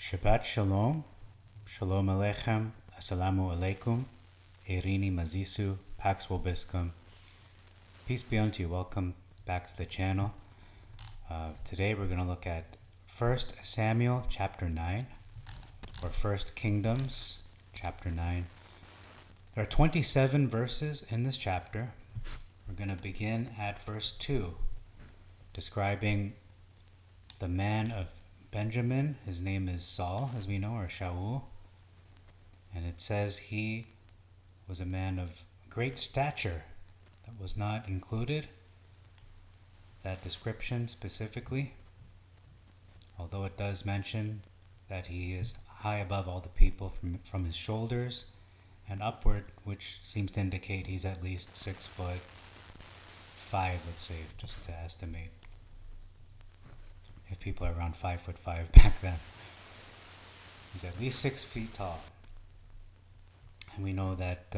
Shabbat Shalom, Shalom Aleichem, Assalamu Alaikum, Eirini Mazisu, Pax Vobiscum. Peace be unto you. Welcome back to the channel. Today we're going to look at 1 Samuel chapter 9, or 1 Kingdoms chapter 9. There are 27 verses in this chapter. We're going to begin at verse 2, describing the man of Benjamin. His name is Saul, as we know, or Shaul. And it says he was a man of great stature. That was not included, that description specifically, although it does mention that he is high above all the people from his shoulders and upward, which seems to indicate he's at least 6'5", let's say, just to estimate. If people are around 5'5" back then. He's at least 6 feet tall. And we know that,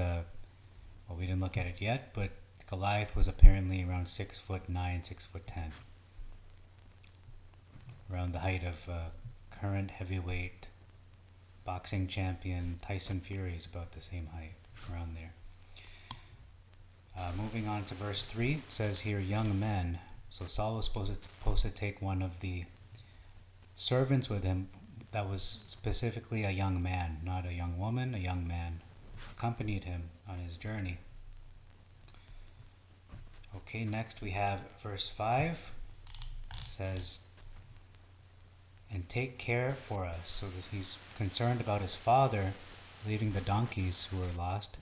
we didn't look at it yet, but Goliath was apparently around 6'9", 6'10". Around the height of current heavyweight boxing champion Tyson Fury is about the same height, around there. Moving on to verse 3, it says here, young men. So Saul was supposed to take one of the servants with him that was specifically a young man, not a young woman, a young man accompanied him on his journey. Okay, next we have verse 5. It says, and take care for us. So that he's concerned about his father leaving the donkeys who were lost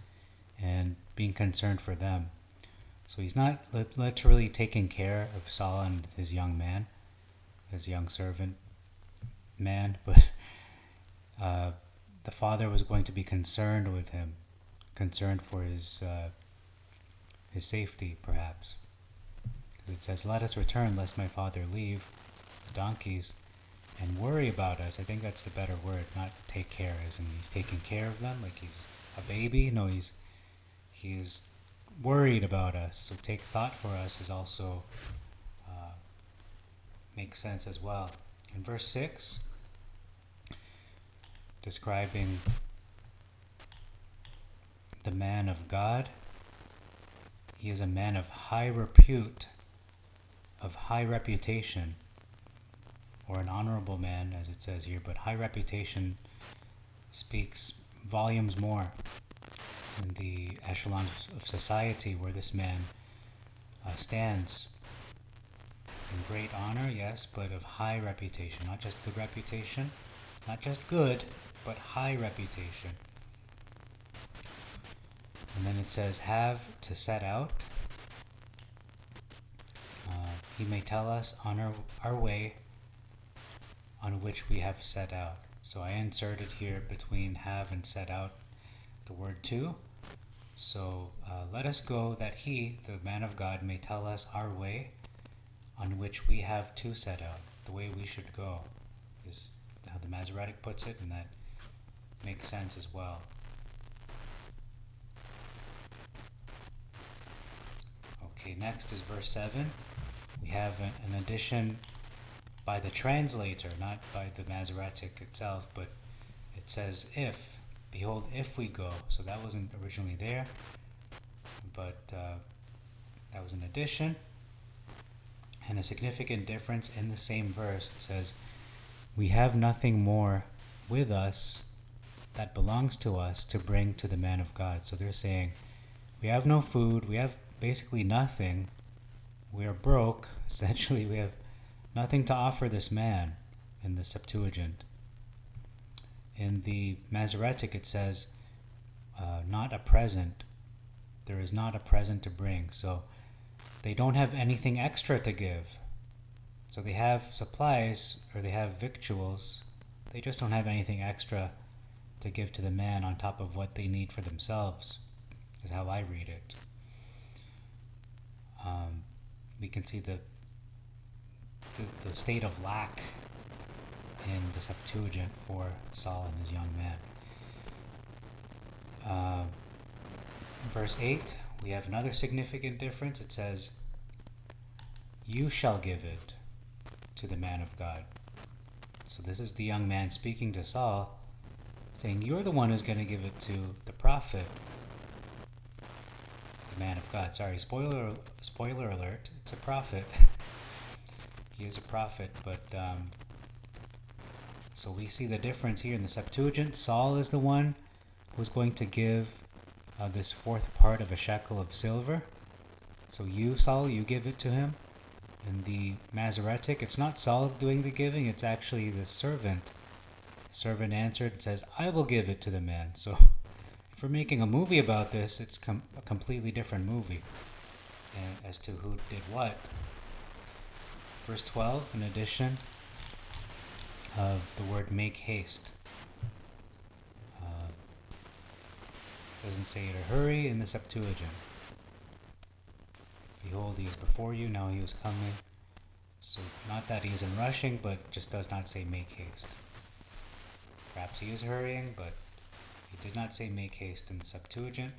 and being concerned for them. So he's not literally taking care of Saul and his young man, his young servant man, but the father was going to be concerned with him, concerned for his safety, perhaps. Because it says, let us return lest my father leave the donkeys and worry about us. I think that's the better word, not take care, as in he's taking care of them like he's a baby. No, he's worried about us. So take thought for us is also makes sense as well. In verse 6, describing the man of God, he is a man of high repute, of high reputation, or an honorable man, as it says here, but high reputation speaks volumes more in the echelons of society where this man stands. In great honor, yes, but of high reputation, not just good reputation, not just good, but high reputation. And then it says, have to set out. He may tell us on our way on which we have set out. So I inserted here between have and set out the word to. So let us go that he, the man of God, may tell us our way on which we have to set out. The way we should go is how the Masoretic puts it, and that makes sense as well. Okay, next is verse 7. We have an addition by the translator, not by the Masoretic itself, but it says if. Behold, if we go. So that wasn't originally there, but that was an addition. And a significant difference in the same verse. It says, we have nothing more with us that belongs to us to bring to the man of God. So they're saying, we have no food, we have basically nothing. We are broke. Essentially, we have nothing to offer this man in the Septuagint. In the Masoretic, it says, not a present. There is not a present to bring. So they don't have anything extra to give. So they have supplies, or they have victuals. They just don't have anything extra to give to the man on top of what they need for themselves, is how I read it. We can see the state of lack in the Septuagint for Saul and his young man. Verse 8, we have another significant difference. It says, you shall give it to the man of God. So this is the young man speaking to Saul, saying, you're the one who's going to give it to the prophet, the man of God. Sorry, spoiler alert, it's a prophet. He is a prophet, but so we see the difference here in the Septuagint. Saul is the one who's going to give this fourth part of a shekel of silver. So you, Saul, you give it to him. In the Masoretic, it's not Saul doing the giving, it's actually the servant. The servant answered and says, I will give it to the man. So if we're making a movie about this, it's a completely different movie as to who did what. Verse 12, an addition of the word make haste. Doesn't say to hurry in the Septuagint. Behold, he is before you, now he is coming. So not that he isn't rushing, but just does not say make haste. Perhaps he is hurrying, but he did not say make haste in the Septuagint.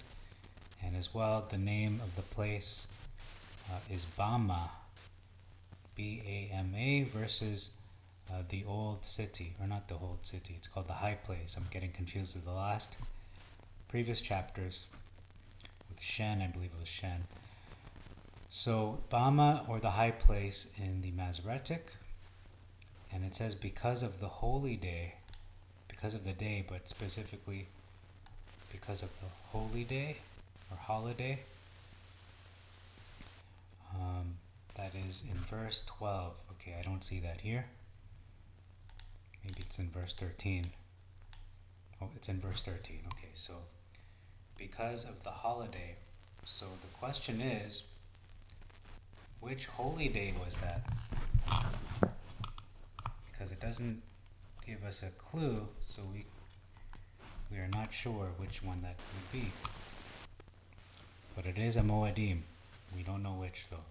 And as well, the name of the place is Bama, B-A-M-A, versus the old city, or not the old city, it's called the high place. I'm getting confused with the previous chapters with Shen, I believe it was Shen. So Bama, or the high place in the Masoretic, and it says because of the holy day, because of the day, but specifically because of the holy day or holiday. That is in verse 12. Okay, I don't see that here. Maybe it's in verse 13. Oh, it's in verse 13. Okay, so because of the holiday. So the question is, which holy day was that? Because it doesn't give us a clue, so we are not sure which one that would be. But it is a Moedim. We don't know which though.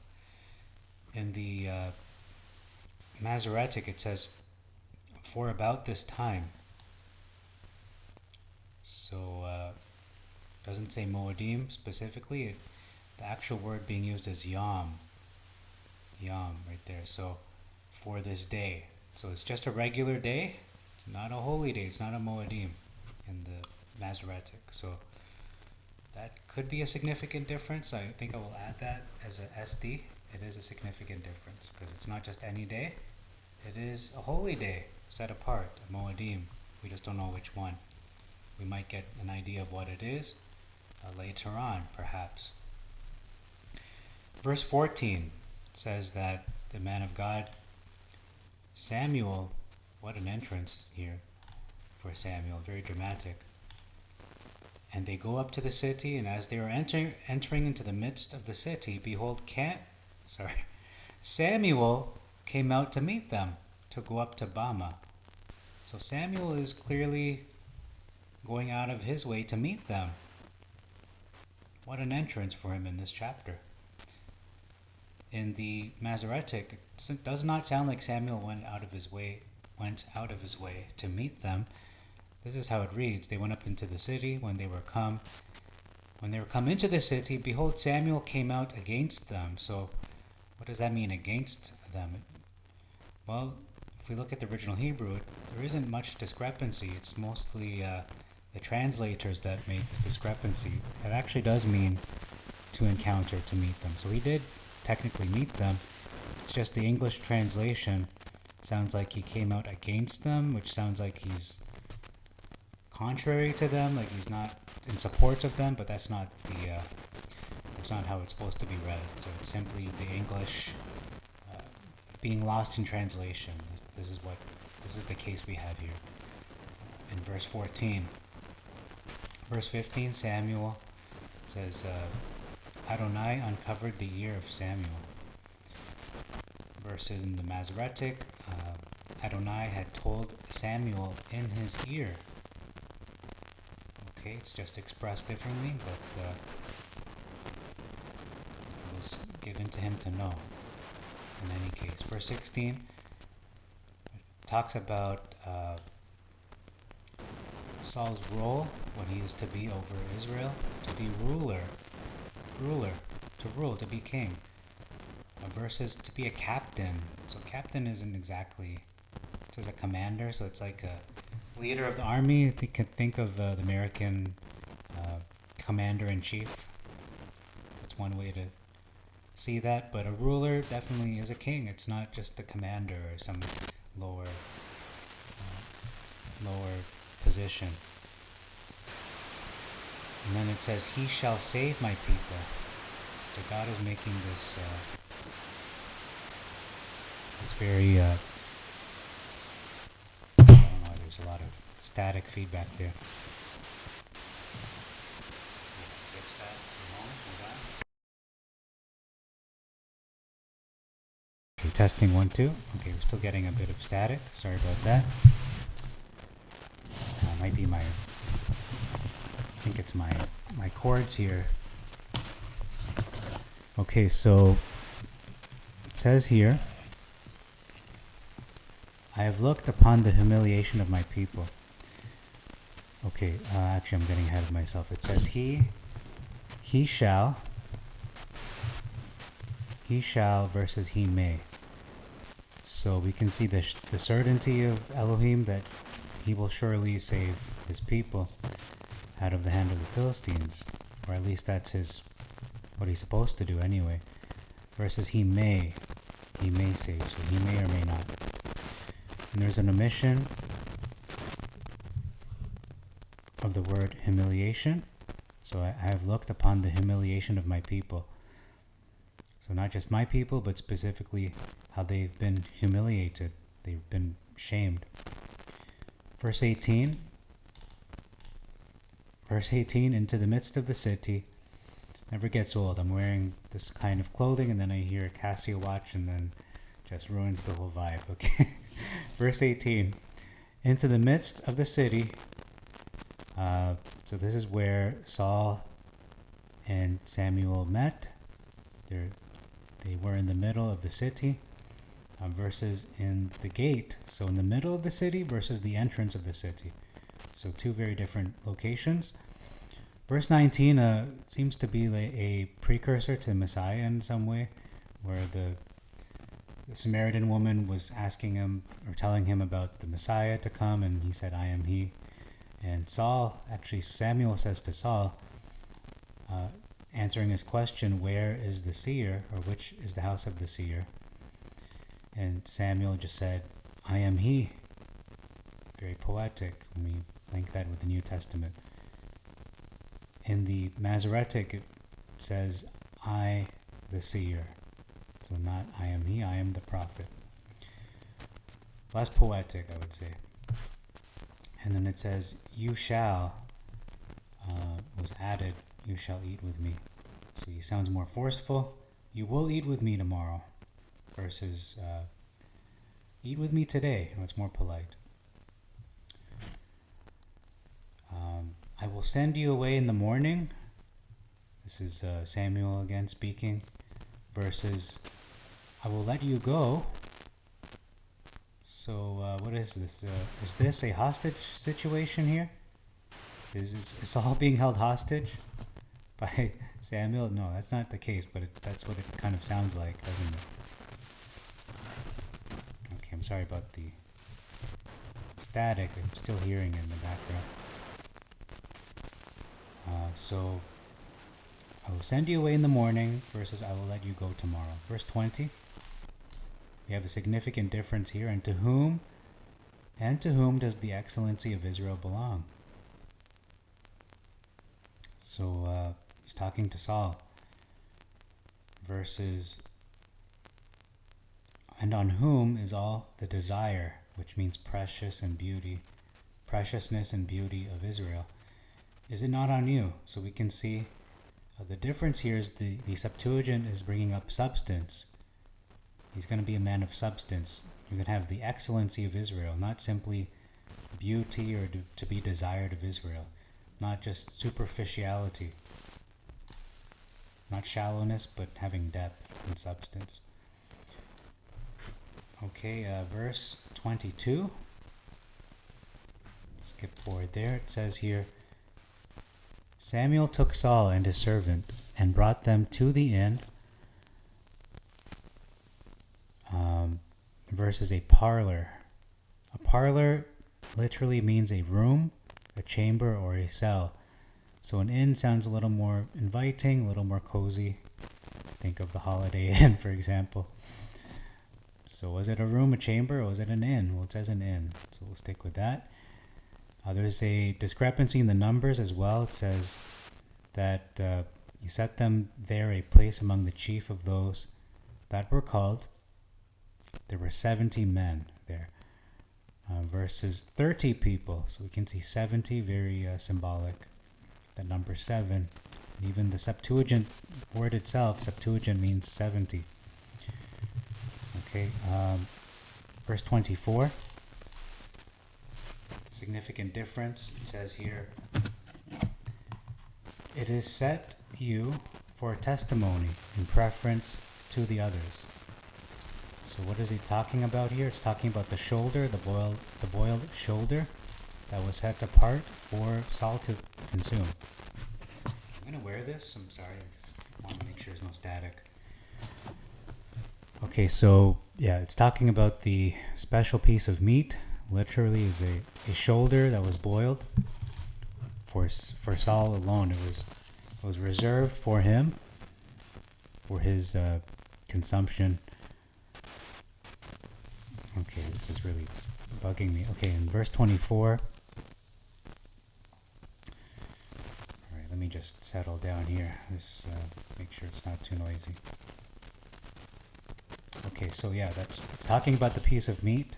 In the Masoretic it says, for about this time. So doesn't say Moedim specifically. The actual word being used is Yom. Yom right there. So for this day. So it's just a regular day. It's not a holy day. It's not a Moedim in the Masoretic. So that could be a significant difference. I think I will add that as a SD. It is a significant difference because it's not just any day. It is a holy day set apart, a Moedim. We just don't know which one. We might get an idea of what it is later on, perhaps. Verse 14 says that the man of God, Samuel, what an entrance here for Samuel, very dramatic. And they go up to the city, and as they are entering into the midst of the city, behold, Samuel came out to meet them, to go up to Bama. So Samuel is clearly going out of his way to meet them. What an entrance for him in this chapter. In the Masoretic, it does not sound like Samuel went out of his way to meet them. This is how it reads. They went up into the city. When they were come into the city, behold, Samuel came out against them. So what does that mean, against them? Well, if we look at the original Hebrew, there isn't much discrepancy. It's mostly the translators that made this discrepancy. It actually does mean to encounter, to meet them. So he did technically meet them. It's just the English translation sounds like he came out against them, which sounds like he's contrary to them, like he's not in support of them, but that's not how it's supposed to be read. So it's simply the English being lost in translation. This is the case we have here in verse 14. Verse 15, Samuel says, Adonai uncovered the ear of Samuel. Verse in the Masoretic, Adonai had told Samuel in his ear. Okay, it's just expressed differently, but it was given to him to know. In any case, verse 16 talks about Saul's role, what he is to be over Israel, to be ruler, to rule, to be king. Versus to be a captain. So captain isn't exactly says a commander, so it's like a leader of the army. You can think of the American commander-in-chief. That's one way to see that. But a ruler definitely is a king. It's not just a commander or some lower position. And then it says, "He shall save my people." So God is making this very I don't know, there's a lot of static feedback there. Fix that for a moment. Hold on. Okay, testing 1, 2. Okay, we're still getting a bit of static. Sorry about that. Might be I think it's my chords here. Okay, so it says here, "I have looked upon the humiliation of my people." Okay, actually I'm getting ahead of myself. It says he shall versus he may. So we can see the certainty of Elohim that he will surely save his people out of the hand of the Philistines, or at least that's what he's supposed to do anyway. Versus he may save, so he may or may not. And there's an omission of the word humiliation. So I have looked upon the humiliation of my people. So not just my people, but specifically how they've been humiliated. They've been shamed. Verse 18, "Into the midst of the city," never gets old. I'm wearing this kind of clothing and then I hear a Casio watch and then just ruins the whole vibe, okay? Verse 18, "Into the midst of the city." So this is where Saul and Samuel met. They were in the middle of the city. Versus in the gate, so in the middle of the city versus the entrance of the city. So two very different locations. Verse 19 seems to be like a precursor to Messiah in some way, where the Samaritan woman was asking him or telling him about the Messiah to come, and he said, "I am he." And Samuel says to Saul, answering his question, "Where is the seer?" or "Which is the house of the seer?" And Samuel just said, "I am he." Very poetic when we link that with the New Testament. In the Masoretic, it says, "I, the seer." So not "I am he," I am the prophet. Less poetic, I would say. And then it says, "You shall," was added, "you shall eat with me." So he sounds more forceful. "You will eat with me tomorrow." Versus "eat with me today." It's more polite. "I will send you away in the morning." This is Samuel again speaking. Versus "I will let you go." So what is this? Is this a hostage situation here? Is Saul being held hostage by Samuel? No, that's not the case, but that's what it kind of sounds like, doesn't it? Okay, I'm sorry about the static. I'm still hearing it in the background. So, "I will send you away in the morning" versus "I will let you go tomorrow." Verse 20, we have a significant difference here. And to whom does the excellency of Israel belong? So he's talking to Saul. Versus, "And on whom is all the desire," which means preciousness and beauty of Israel. "Is it not on you?" So we can see the difference here is the Septuagint is bringing up substance. He's going to be a man of substance. You're going to have the excellency of Israel, not simply beauty or to be desired of Israel, not just superficiality, not shallowness, but having depth and substance. Okay, verse 22. Skip forward there. It says here, "Samuel took Saul and his servant and brought them to the inn," versus a parlor. A parlor literally means a room, a chamber, or a cell. So an inn sounds a little more inviting, a little more cozy. Think of the Holiday Inn, for example. So was it a room, a chamber, or was it an inn? Well, it says an inn, so we'll stick with that. There's a discrepancy in the numbers as well. It says that he set them there a place among the chief of those that were called. There were 70 men there versus 30 people. So we can see 70, very symbolic. That number 7. Even the Septuagint word itself, Septuagint means 70. Okay, verse 24. Significant difference. It says here, it is set you for a testimony in preference to the others. So what is he talking about here? It's talking about the shoulder, the boiled shoulder that was set apart for Saul to consume. I'm going to wear this. I'm sorry. I just want to make sure there's no static. Okay, so yeah, it's talking about the special piece of meat. Literally is a shoulder that was boiled for Saul alone. It was reserved for him, for his consumption. Okay, this is really bugging me. Okay, in verse 24. All right, let me just settle down here. This make sure it's not too noisy. Okay, so yeah, it's talking about the piece of meat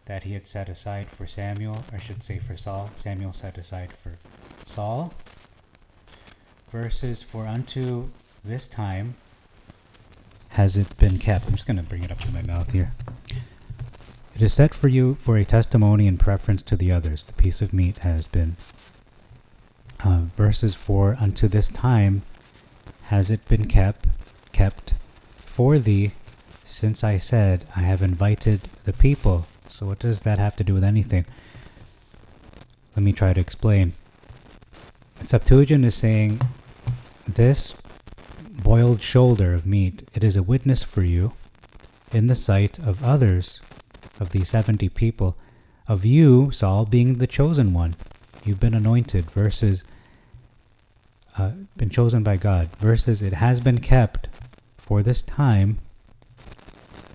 that he had set aside for Samuel, or I should say for Saul. Samuel set aside for Saul. Verses, for unto this time has it been kept. I'm just going to bring it up to my mouth here. It is set for you for a testimony in preference to the others. The piece of meat has been. Verses, for unto this time has it been kept for thee, since I said I have invited the people. So what does that have to do with anything? Let me try to explain. Septuagint is saying this boiled shoulder of meat, it is a witness for you in the sight of others, of the 70 people, of you, Saul, being the chosen one. You've been anointed, versus been chosen by God, versus it has been kept for this time.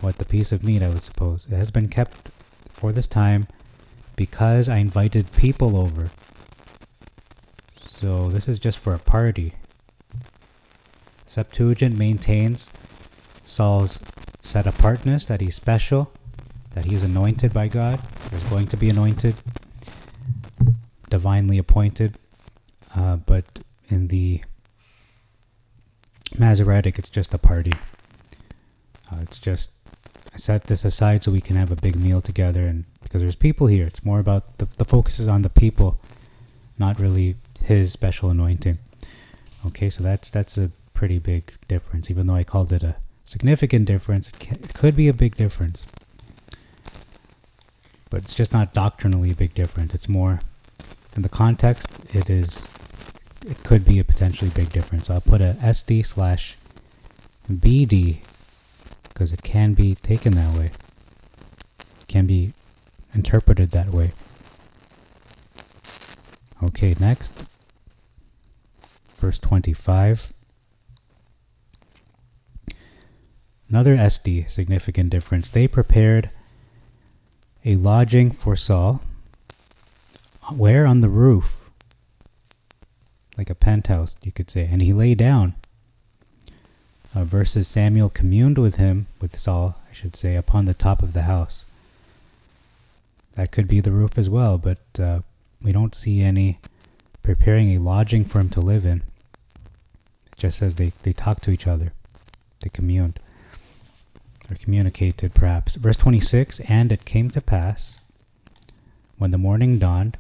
What, the piece of meat, I would suppose. It has been kept for this time because I invited people over. So this is just for a party. Septuagint maintains Saul's set apartness, that he's special, that he is anointed by God, or is going to be anointed, divinely appointed. But in the Masoretic, it's just a party. It's just, I set this aside so we can have a big meal together, and because there's people here, it's more about the focus is on the people, not really his special anointing. Okay, so that's a pretty big difference. Even though I called it a significant difference, it could be a big difference, but it's just not doctrinally a big difference. It's more in the context. It could be a potentially big difference. So I'll put a SD/BD because it can be taken that way. It can be interpreted that way. Okay, next. Verse 25. Another SD, significant difference. They prepared a lodging for Saul. Where? On the roof. Like a penthouse, you could say. And he lay down. Versus Samuel communed with Saul, I should say, upon the top of the house. That could be the roof as well, but we don't see any preparing a lodging for him to live in. It just says they talked to each other. They communed. Or communicated, perhaps. Verse 26, and it came to pass, when the morning dawned,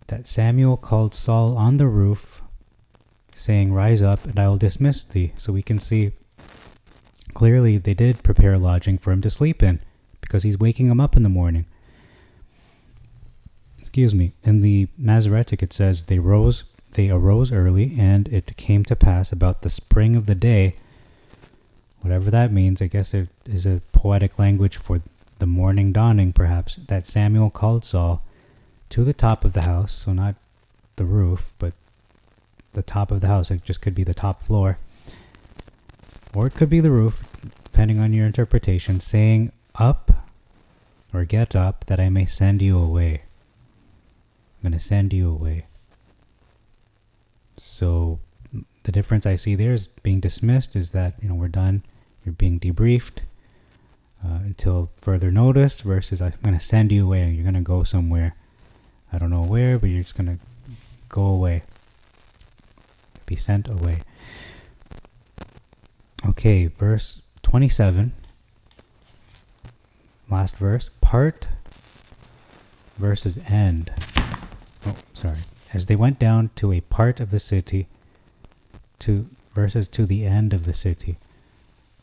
that Samuel called Saul on the roof, saying, rise up, and I will dismiss thee. So we can see clearly they did prepare a lodging for him to sleep in, because he's waking him up in the morning. Excuse me. In the Masoretic it says, they arose early, and it came to pass about the spring of the day. Whatever that means, I guess it is a poetic language for the morning dawning perhaps, that Samuel called Saul to the top of the house, so not the roof, but the top of the house. It just could be the top floor, or it could be the roof, depending on your interpretation, saying, "Up," or "Get up, that I may send you away." I'm going to send you away. So the difference I see there is being dismissed is that, we're done. You're being debriefed until further notice, versus I'm going to send you away and you're going to go somewhere. I don't know where, but you're just going to go away. Be sent away. Okay, verse 27. Last verse. Part versus end. Oh, sorry. As they went down to a part of the city, versus to the end of the city.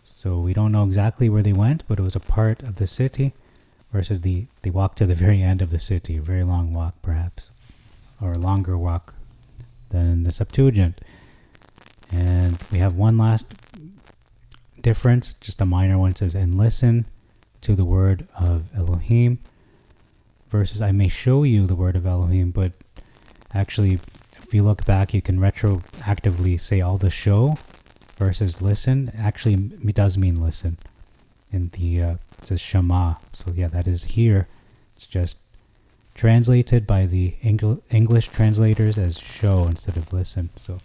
So we don't know exactly where they went, but it was a part of the city, versus they walked to the very end of the city, a very long walk perhaps, or a longer walk than the Septuagint. And we have one last difference, just a minor one. It says, "And listen to the word of Elohim," versus "I may show you the word of Elohim." But actually, if you look back, you can retroactively say all the "show" versus "listen." Actually, it does mean listen. In the it says "shema," so yeah, that is here. It's just translated by the English translators as "show" instead of "listen." So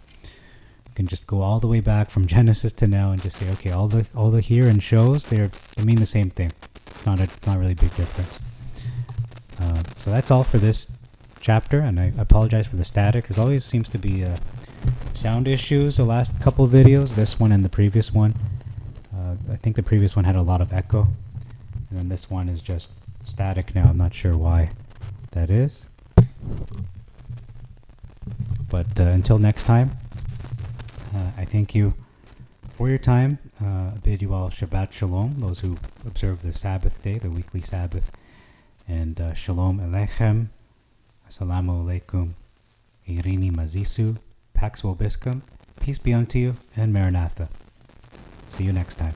you can just go all the way back from Genesis to now and just say, okay, all the here and shows, they mean the same thing. It's not really a big difference. So that's all for this chapter, and I apologize for the static. There always seems to be sound issues the last couple of videos, this one and the previous one. I think the previous one had a lot of echo, and then this one is just static now. I'm not sure why that is. But until next time, I thank you for your time. I bid you all Shabbat Shalom, those who observe the Sabbath day, the weekly Sabbath. And Shalom Aleichem, Assalamu Alaikum, Irini Mazisu, Pax Vobiscum, peace be unto you, and Maranatha. See you next time.